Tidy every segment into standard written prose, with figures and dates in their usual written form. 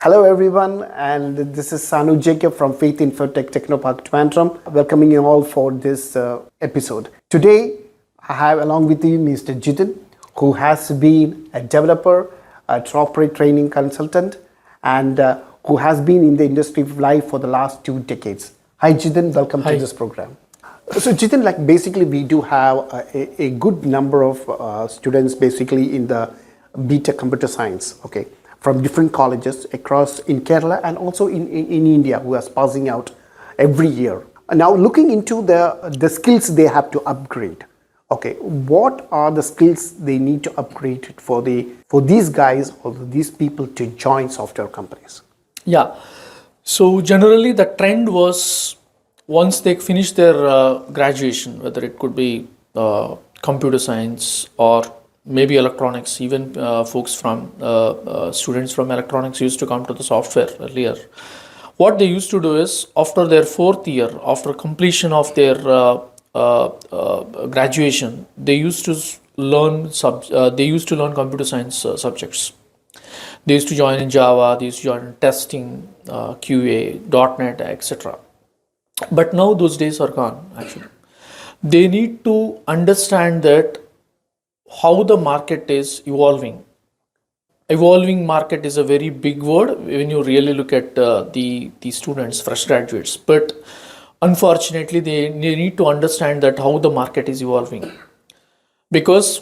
Hello everyone, and this is Sanu Jacob from Faith Infotech Technopark Trivandrum, welcoming you all for this episode. Today, I have along with you Mr. Jitin, who has been a developer, a corporate training consultant, and who has been in the industry of life for the last 2 decades. Hi Jitin, welcome to this program. So Jitin, basically we do have a good number of students basically in the B.Tech computer science, okay, from different colleges across in Kerala and also in India, who are passing out every year. Now looking into the skills they have to upgrade. Okay, what are the skills they need to upgrade for these guys or these people to join software companies? Yeah, so generally the trend was once they finish their graduation, whether it could be computer science or maybe electronics, even folks from students from electronics used to come to the software earlier. What they used to do is after their 4th year, after completion of their graduation, they used to learn computer science subjects. They used to join in Java, they used to join in testing, QA, .NET, etc. But now those days are gone actually. They need to understand that how the market is evolving. Evolving market is a very big word when you really look at the students, fresh graduates. But unfortunately, they need to understand that how the market is evolving. Because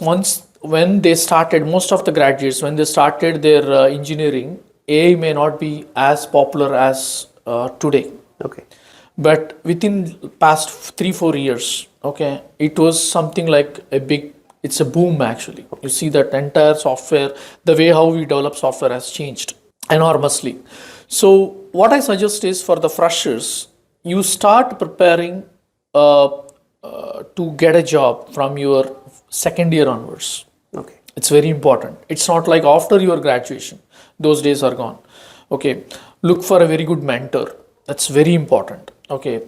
when they started, most of the graduates, when they started their engineering, AI may not be as popular as today. Okay. But within past 3-4 years, okay, it was something like it's a boom actually. You see that entire software, the way how we develop software has changed enormously. So what I suggest is for the freshers, you start preparing to get a job from your 2nd year onwards. Okay. It's very important. It's not like after your graduation. Those days are gone. Okay. Look for a very good mentor. That's very important. Okay.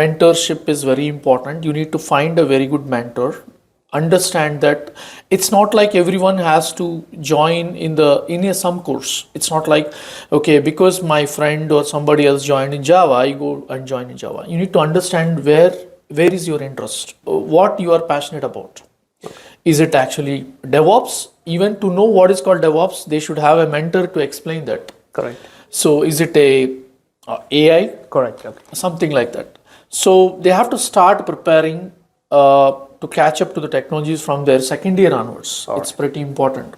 Mentorship is very important. You need to find a very good mentor. Understand that it's not like everyone has to join in some course. It's not like, okay, because my friend or somebody else joined in Java, I go and join in Java. You need to understand where is your interest, what you are passionate about. Is it actually DevOps? Even to know what is called DevOps, they should have a mentor to explain that. Correct. So is it a AI? Correct. Okay. Something like that. So they have to start preparing to catch up to the technologies from their 2nd year onwards. It's pretty important.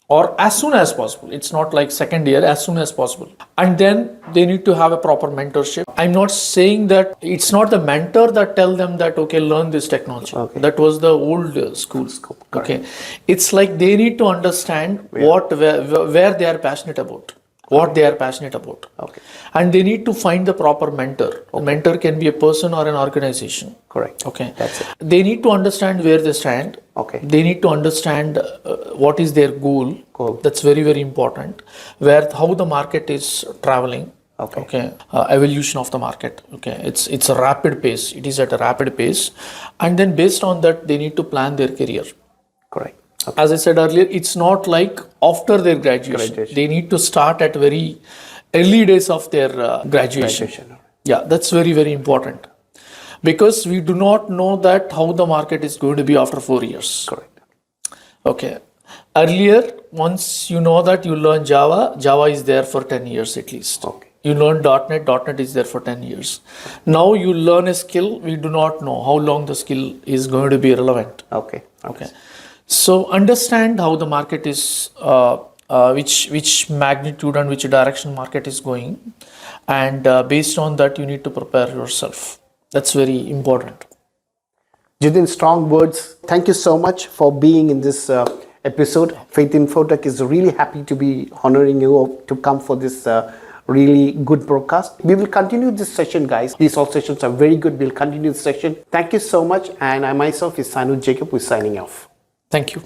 Or as soon as possible. It's not like 2nd year, as soon as possible. And then they need to have a proper mentorship. I'm not saying that it's not the mentor that tell them that, okay, learn this technology. Okay. That was the old school. Okay. It's like they need to understand where they are passionate about. What they are passionate about. Okay. And they need to find the proper mentor. Okay. A mentor can be a person or an organization. Correct. Okay. That's it. They need to understand where they stand. Okay. They need to understand what is their goal. Cool. That's very, very important. How the market is traveling. Okay. Okay. Evolution of the market. Okay. It's a rapid pace. It is at a rapid pace. And then based on that, they need to plan their career. Correct. Okay. As I said earlier, it's not like after their graduation. They need to start at very early days of their graduation. Yeah, that's very, very important. Because we do not know that how the market is going to be after 4 years. Correct. Okay. Earlier, once you know that you learn Java is there for 10 years at least. Okay. You learn .NET is there for 10 years. Now you learn a skill, we do not know how long the skill is going to be relevant. Okay. So understand how the market is, which magnitude and which direction market is going, and based on that you need to prepare yourself. That's very important. Jitin, strong words. Thank you so much for being in this episode. Faith Infotech is really happy to be honoring you to come for this really good broadcast. We will continue this session, guys. These all sessions are very good. We'll continue the session. Thank you so much. And I myself is Sanu Jacob, who is signing off. Thank you.